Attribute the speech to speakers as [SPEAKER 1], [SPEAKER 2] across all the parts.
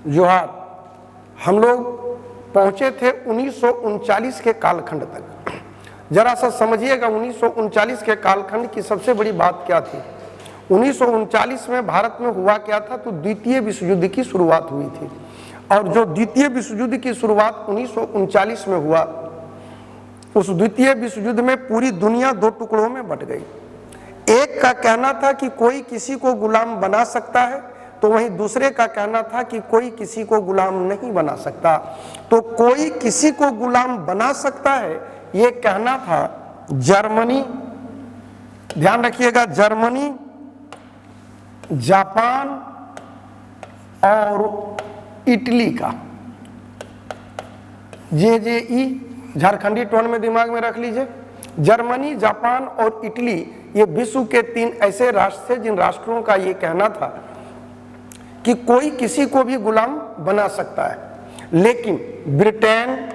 [SPEAKER 1] जोहार। हम लोग पहुंचे थे 1939 के कालखंड तक। जरा सा समझिएगा 1939 के कालखंड की सबसे बड़ी बात क्या थी। 1939 में भारत में हुआ क्या था, तो द्वितीय विश्व युद्ध की शुरुआत हुई थी। और जो द्वितीय विश्व युद्ध की शुरुआत 1939 में हुआ, उस द्वितीय विश्व युद्ध में पूरी दुनिया दो टुकड़ों में बट गई। एक का कहना था कि कोई किसी को गुलाम बना सकता है, तो वहीं दूसरे का कहना था कि कोई किसी को गुलाम नहीं बना सकता। तो कोई किसी को गुलाम बना सकता है, ये कहना था जर्मनी, ध्यान रखिएगा, जर्मनी, जापान और इटली का। JJE झारखंडी टोन में दिमाग में रख लीजिए। जर्मनी, जापान और इटली, ये विश्व के 3 ऐसे राष्ट्र थे जिन राष्ट्रों का ये कहना था कि कोई किसी को भी गुलाम बना सकता है। लेकिन ब्रिटेन,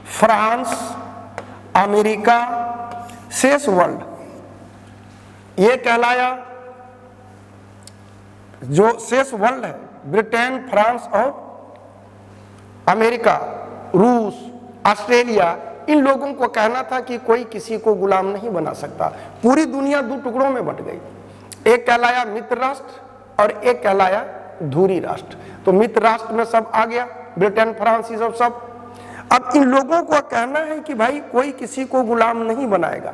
[SPEAKER 1] फ्रांस, अमेरिका, शेष वर्ल्ड, ये कहलाया, जो शेष वर्ल्ड है, ब्रिटेन, फ्रांस और अमेरिका, रूस, ऑस्ट्रेलिया, इन लोगों को कहना था कि कोई किसी को गुलाम नहीं बना सकता। पूरी दुनिया दो टुकड़ों में बट गई। एक कहलाया मित्र राष्ट्र और एक कहलाया धुरी राष्ट्र। तो मित्र राष्ट्र में सब आ गया, ब्रिटेन, फ्रांस, ये सब। अब इन लोगों को कहना है कि भाई कोई किसी को गुलाम नहीं बनाएगा।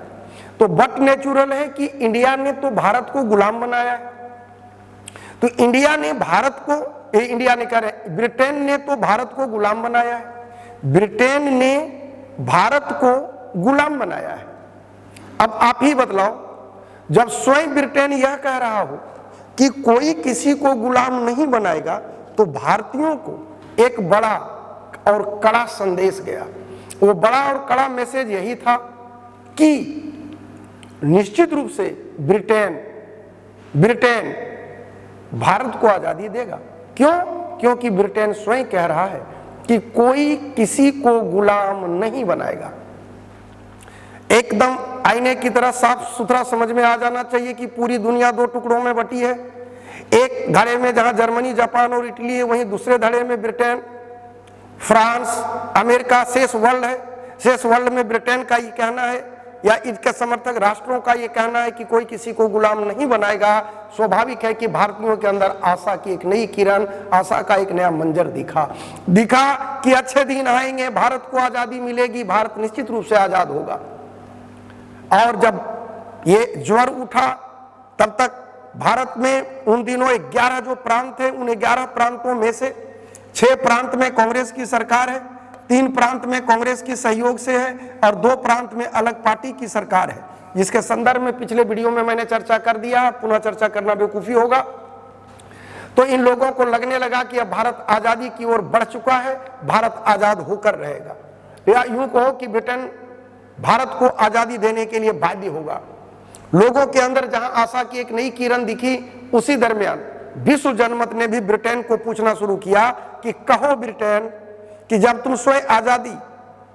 [SPEAKER 1] तो बट नेचुरल है कि इंडिया ने तो भारत को गुलाम बनाया है। तो इंडिया ने भारत को, इंडिया ने कह रहे, ब्रिटेन ने तो भारत को गुलाम बनाया है। ब्रिटेन ने भारत को गुलाम बनाया है। अब आप ही बतलाओ, जब स्वयं ब्रिटेन यह कह रहा हो कि कोई किसी को गुलाम नहीं बनाएगा, तो भारतीयों को एक बड़ा और कड़ा संदेश गया। वो बड़ा और कड़ा मैसेज यही था कि निश्चित रूप से ब्रिटेन भारत को आजादी देगा। क्यों? क्योंकि ब्रिटेन स्वयं कह रहा है कि कोई किसी को गुलाम नहीं बनाएगा। एकदम आईने की तरह साफ सुथरा समझ में आ जाना चाहिए कि पूरी दुनिया दो टुकड़ों में बटी है। एक धड़े में जहां जर्मनी, जापान और इटली है, वहीं दूसरे धड़े में ब्रिटेन, फ्रांस, अमेरिका, शेष वर्ल्ड है। शेष वर्ल्ड में ब्रिटेन का ये कहना है या इसके समर्थक राष्ट्रों का ये कहना है कि कोई किसी को गुलाम नहीं बनाएगा। स्वाभाविक है कि भारतीयों के अंदर आशा की एक नई किरण, आशा का एक नया मंजर दिखा कि अच्छे दिन आएंगे, भारत को आजादी मिलेगी, भारत निश्चित रूप से आजाद होगा। और जब ये ज्वर उठा, तब तक भारत में उन दिनों 11 जो प्रांत थे, उन 11 प्रांतों में से 6 प्रांत में कांग्रेस की सरकार है, 3 प्रांत में कांग्रेस की सहयोग से है और 2 प्रांत में अलग पार्टी की सरकार है, जिसके संदर्भ में पिछले वीडियो में मैंने चर्चा कर दिया, पुनः चर्चा करना बेवकूफी होगा। तो इन लोगों को लगने लगा कि अब भारत आजादी की ओर बढ़ चुका है, भारत आजाद होकर रहेगा, या यूं कहो कि ब्रिटेन भारत को आजादी देने के लिए बाध्य होगा। लोगों के अंदर जहां आशा की एक नई किरण दिखी, उसी दरमियान विश्व जनमत ने भी ब्रिटेन को पूछना शुरू किया कि कहो ब्रिटेन, कि जब तुम स्वयं आजादी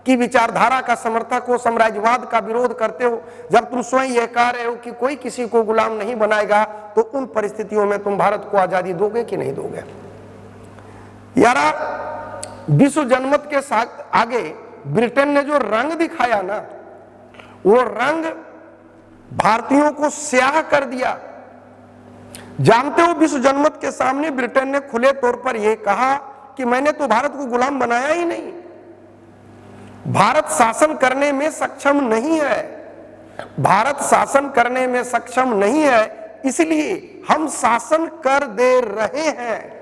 [SPEAKER 1] की विचारधारा का समर्थक हो, साम्राज्यवाद का विरोध करते हो, जब तुम स्वयं यह कह रहे हो कि कोई किसी को गुलाम नहीं बनाएगा, तो उन परिस्थितियों में तुम भारत को आजादी दोगे कि नहीं दोगे? यारा, विश्व जनमत के साथ आगे ब्रिटेन ने जो रंग दिखाया ना, वो रंग भारतीयों को स्याह कर दिया। जानते हो, विश्व जनमत के सामने ब्रिटेन ने खुले तौर पर यह कहा कि मैंने तो भारत को गुलाम बनाया ही नहीं, भारत शासन करने में सक्षम नहीं है, भारत शासन करने में सक्षम नहीं है, इसलिए हम शासन कर दे रहे हैं।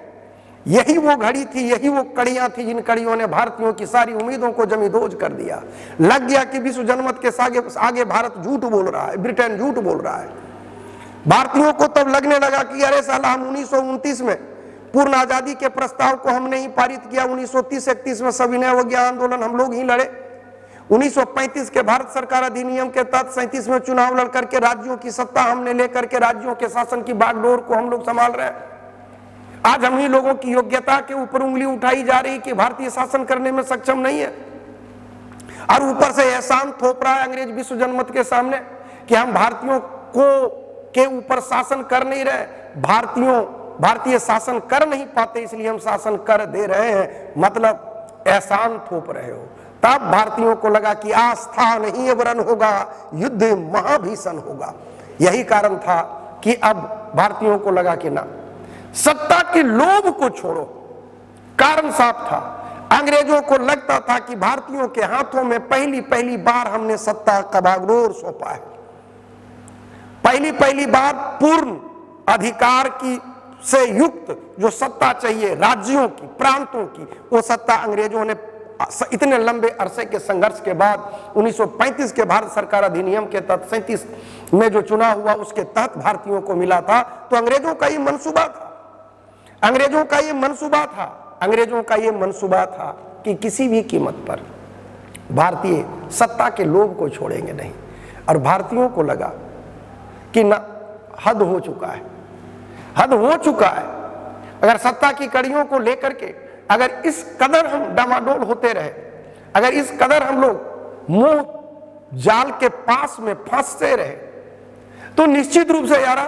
[SPEAKER 1] यही वो घड़ी थी, यही वो कड़ियां थी जिन कड़ियों ने भारतीयों की सारी उम्मीदों को जमींदोज कर दिया। लग गया कि विश्व जनमत के आगे भारत झूठ बोल रहा है, ब्रिटेन झूठ बोल रहा है। भारतीयों को तब लगने लगा कि अरे साला, हम 1929 में पूर्ण आजादी के प्रस्ताव को हमने ही पारित किया, 1930-31 में सविनय अवज्ञा आंदोलन हम लोग ही लड़े, 1935 के भारत सरकार अधिनियम के तहत 37 में चुनाव लड़ करके राज्यों की सत्ता हमने लेकर के राज्यों के शासन की बागडोर को हम लोग संभाल रहे हैं। आज हम ही लोगों की योग्यता के ऊपर उंगली उठाई जा रही कि भारतीय शासन करने में सक्षम नहीं है, और ऊपर से एहसान थोप रहा है अंग्रेज विश्व जनमत के सामने कि हम भारतीयों को के ऊपर शासन कर नहीं रहे, भारतीयों भारतीय शासन कर नहीं पाते इसलिए हम शासन कर दे रहे हैं, मतलब एहसान थोप रहे हो। तब भारतीयों को लगा कि आस्था नहीं वरन होगा युद्ध महाभीषण होगा। यही कारण था कि अब भारतीयों को लगा कि ना, सत्ता के लोभ को छोड़ो। कारण साफ था, अंग्रेजों को लगता था कि भारतीयों के हाथों में पहली बार हमने सत्ता का बागडोर सौंपा है। पहली बार पूर्ण अधिकार की से युक्त जो सत्ता चाहिए राज्यों की, प्रांतों की, वो सत्ता अंग्रेजों ने इतने लंबे अरसे के संघर्ष के बाद 1935 के भारत सरकार अधिनियम के तहत 37 में जो चुनाव हुआ उसके तहत भारतीयों को मिला था। तो अंग्रेजों का ये मंसूबा था कि किसी भी कीमत पर भारतीय सत्ता के लोभ को छोड़ेंगे नहीं। और भारतीयों को लगा कि ना, हद हो चुका है। अगर सत्ता की कड़ियों को लेकर के अगर इस कदर हम डामाडोल होते रहे, अगर इस कदर हम लोग मुंह जाल के पास में फंसते रहे, तो निश्चित रूप से यारा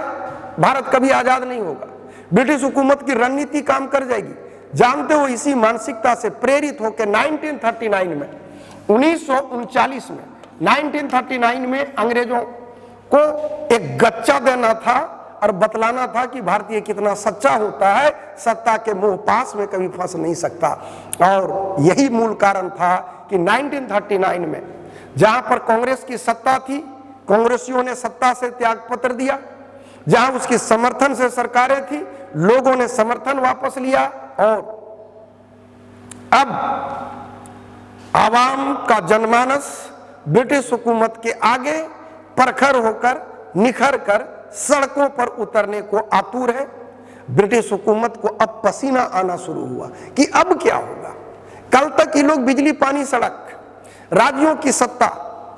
[SPEAKER 1] भारत कभी आजाद नहीं होगा। ब्रिटिश हुकूमत की रणनीति काम कर जाएगी। जानते हो, इसी मानसिकता से प्रेरित होकर 1939 में अंग्रेजों को एक गच्चा देना था और बतलाना था कि भारतीय कितना सच्चा होता है, सत्ता के मोह पास में कभी फंस नहीं सकता। और यही मूल कारण था कि 1939 में जहां पर कांग्रेस की सत्ता थी, कांग्रेसियों ने सत्ता से त्यागपत्र दिया। जहां उसकी समर्थन से सरकारें थी, लोगों ने समर्थन वापस लिया। और अब आवाम का जनमानस ब्रिटिश हुकूमत के आगे प्रखर होकर, निखर कर सड़कों पर उतरने को आतुर है। ब्रिटिश हुकूमत को अब पसीना आना शुरू हुआ कि अब क्या होगा। कल तक ये लोग बिजली, पानी, सड़क, राज्यों की सत्ता,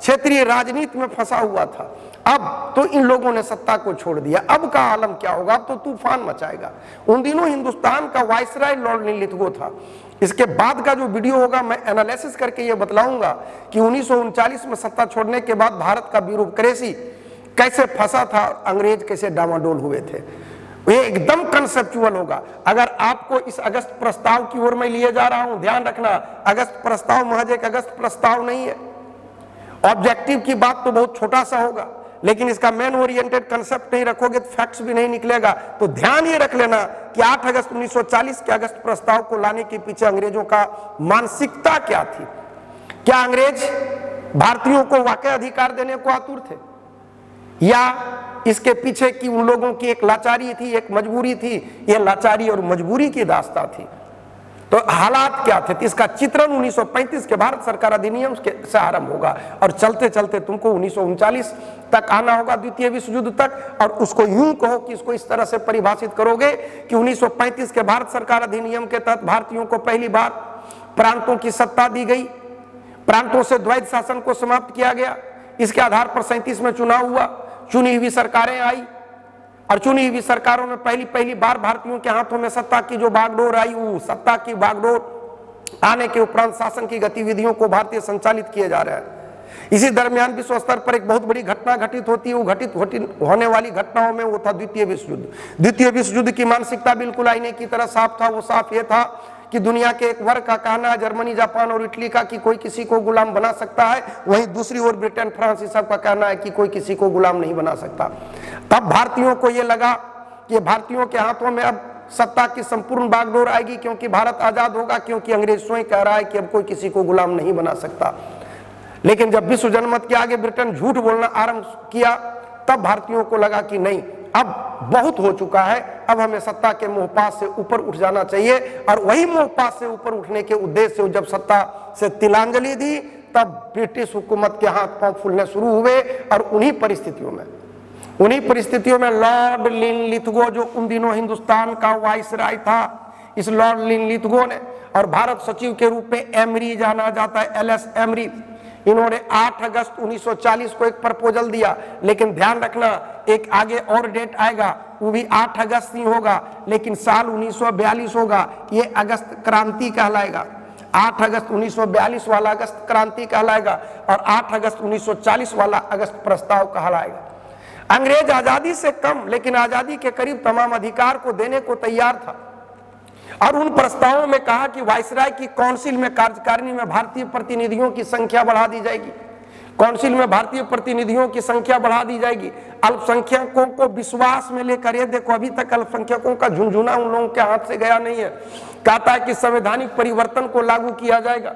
[SPEAKER 1] क्षेत्रीय राजनीति में फंसा हुआ था। अब तो इन लोगों ने सत्ता को छोड़ दिया। अब का आलम क्या होगा, अब तो तूफान मचाएगा। उन दिनों हिंदुस्तान का वायसराय लॉर्ड लिथगो था। इसके बाद का जो वीडियो होगा मैं एनालिसिस करके ये बतलाऊंगा कि 1939 में सत्ता छोड़ने के बाद भारत का ब्यूरोक्रेसी कैसे फंसा था, अंग्रेज कैसे डामाडोल हुए थे। ये एकदम कंसेप्चुअल होगा। अगर आपको इस अगस्त प्रस्ताव की ओर मैं लिए जा रहा हूं, ध्यान रखना, अगस्त प्रस्ताव महज एक अगस्त प्रस्ताव नहीं है। ऑब्जेक्टिव की बात तो बहुत छोटा सा होगा, लेकिन इसका मैन ओरिएंटेड कंसेप्ट नहीं रखोगे तो फैक्ट्स भी नहीं निकलेगा। तो ध्यान ये रख लेना कि 8 अगस्त 1940 के अगस्त प्रस्ताव को लाने के पीछे अंग्रेजों का मानसिकता क्या थी। क्या अंग्रेज भारतीयों को वाकई अधिकार देने को आतुर थे, या इसके पीछे की उन लोगों की एक लाचारी थी, एक मजबूरी थी। यह लाचारी और मजबूरी की दास्तां थी। तो हालात क्या थे, इसका चित्रण 1935 के भारत सरकार अधिनियम से आरंभ होगा और चलते चलते तुमको 1939 तक आना होगा, द्वितीय विश्व युद्ध तक। और उसको यूं कहो कि इसको इस तरह से परिभाषित करोगे कि 1935 के भारत सरकार अधिनियम के तहत भारतीयों को पहली बार प्रांतों की सत्ता दी गई, प्रांतों से द्वैध शासन को समाप्त किया गया। इसके आधार पर 37 में चुनाव हुआ, चुनी हुई सरकारें आई और चुनी हुई सरकारों में पहली बार भारतीयों के हाथों में सत्ता की जो बागडोर आई, वो सत्ता की बागडोर आने के उपरांत शासन की गतिविधियों को भारतीय संचालित किए जा रहे हैं। इसी दरमियान विश्व स्तर पर एक बहुत बड़ी घटना घटित होती है। वो घटित होने वाली घटनाओं में वो था द्वितीय विश्व युद्ध। द्वितीय विश्व युद्ध की मानसिकता बिल्कुल आईने की तरह साफ था। वो साफ ये था कि दुनिया के एक वर्ग का कहना है, जर्मनी, जापान और इटली का, कि कोई किसी को गुलाम बना सकता है। वहीं दूसरी ओर ब्रिटेन, फ्रांस, इस सब का कहना है कि कोई किसी को गुलाम नहीं बना सकता। तब भारतीयों को यह लगा कि भारतीयों के हाथों में अब सत्ता की संपूर्ण बागडोर आएगी, क्योंकि भारत आजाद होगा, क्योंकि अंग्रेज स्वयं कह रहा है कि अब कोई किसी को गुलाम नहीं बना सकता। लेकिन जब विश्व जनमत के आगे ब्रिटेन झूठ बोलना आरंभ किया, तब भारतीयों को लगा कि नहीं, अब बहुत हो चुका है, अब हमें सत्ता के मोहपास से ऊपर उठ जाना चाहिए। और वही मोहपास से ऊपर उठने के उद्देश्य से जब सत्ता से तिलांजलि दी, तब ब्रिटिश हुकूमत के हाथ पांव फूलने शुरू हुए। और उन्हीं परिस्थितियों में लॉर्ड लिथगो, जो उन दिनों हिंदुस्तान का वाइसराय था, इस लॉर्ड लिथगो ने, और भारत सचिव के रूप में एमरी जाना जाता है, LS एमरी, इन्होंने 8 अगस्त 1940 को एक प्रपोजल दिया। लेकिन ध्यान रखना, एक आगे और डेट आएगा, वो भी 8 अगस्त ही होगा, लेकिन साल 1942 होगा। ये अगस्त क्रांति कहलाएगा। 8 अगस्त 1942 वाला अगस्त क्रांति कहलाएगा और 8 अगस्त 1940 वाला अगस्त प्रस्ताव कहलाएगा। अंग्रेज आजादी से कम लेकिन आजादी के करीब तमाम अधिकार को देने को तैयार था और उन प्रस्तावों में कहा कि वायसराय की काउंसिल में कार्यकारिणी में भारतीय प्रतिनिधियों की संख्या बढ़ा दी जाएगी, काउंसिल में भारतीय प्रतिनिधियों की संख्या बढ़ा दी जाएगी। अल्पसंख्यकों को विश्वास में लेकर, ये देखो अभी तक अल्पसंख्यकों का झुंझुना उन लोगों के हाथ से गया नहीं है। कहता है कि संवैधानिक परिवर्तन को लागू किया जाएगा,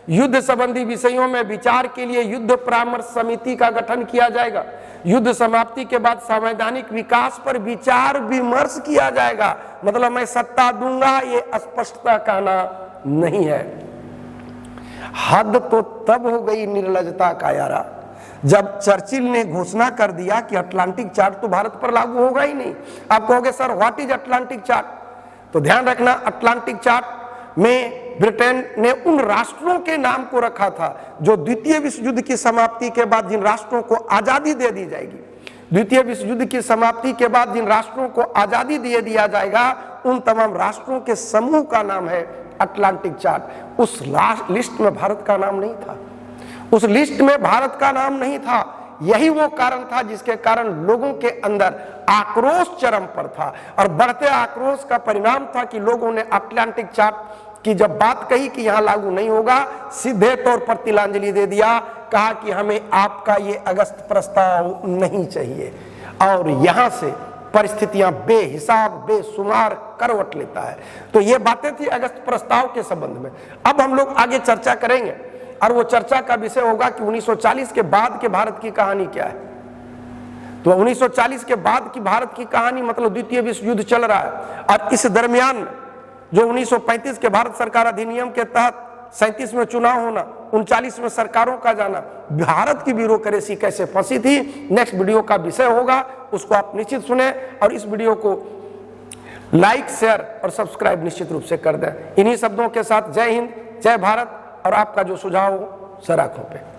[SPEAKER 1] युद्ध संबंधी विषयों में विचार के लिए युद्ध परामर्श समिति का गठन किया जाएगा, युद्ध समाप्ति के बाद संवैधानिक विकास पर विचार विमर्श किया जाएगा। मतलब मैं सत्ता दूंगा, ये अस्पष्टता कहना नहीं है। हद तो तब हो गई निर्लजता का यारा जब चर्चिल ने घोषणा कर दिया कि अटलांटिक चार्ट तो भारत पर लागू होगा ही नहीं। आप कहोगे sir what is Atlantic chart, तो ध्यान रखना अटलांटिक चार्ट में ब्रिटेन ने उन राष्ट्रों के नाम को रखा था जो द्वितीय विश्व युद्ध की समाप्ति के बाद जिन राष्ट्रों को आजादी दे दी जाएगी, द्वितीय विश्व युद्ध की समाप्ति के बाद जिन राष्ट्रों को आजादी दे दिया जाएगा उन तमाम राष्ट्रों के समूह का नाम है अटलांटिक चार्ट। उस लिस्ट में भारत का नाम नहीं था, उस लिस्ट में भारत का नाम नहीं था। यही वो कारण था जिसके कारण लोगों के अंदर आक्रोश चरम पर था और बढ़ते आक्रोश का परिणाम था कि लोगों ने अटलांटिक चार्ट की जब बात कही कि यहां लागू नहीं होगा, सीधे तौर पर तिलांजलि दे दिया, कहा कि हमें आपका ये अगस्त प्रस्ताव नहीं चाहिए। और यहां से परिस्थितियां बेहिसाब बेशुमार करवट लेता है। तो ये बातें थी अगस्त प्रस्ताव के संबंध में। अब हम लोग आगे चर्चा करेंगे और वो चर्चा का विषय होगा कि 1940 के बाद के भारत की कहानी क्या है। तो 1940 के बाद की भारत की कहानी मतलब द्वितीय विश्व युद्ध चल रहा है और इस दरमियान जो 1935 के भारत सरकार अधिनियम के तहत 37 में चुनाव होना, 39 में सरकारों का जाना, भारत की ब्यूरोक्रेसी कैसे फंसी थी, नेक्स्ट वीडियो का विषय होगा, उसको आप निश्चित सुने और इस वीडियो को लाइक शेयर और सब्सक्राइब निश्चित रूप से कर दें। इन्हीं शब्दों के साथ जय हिंद, जय भारत और आपका जो सुझाव हो सर आंखों पे।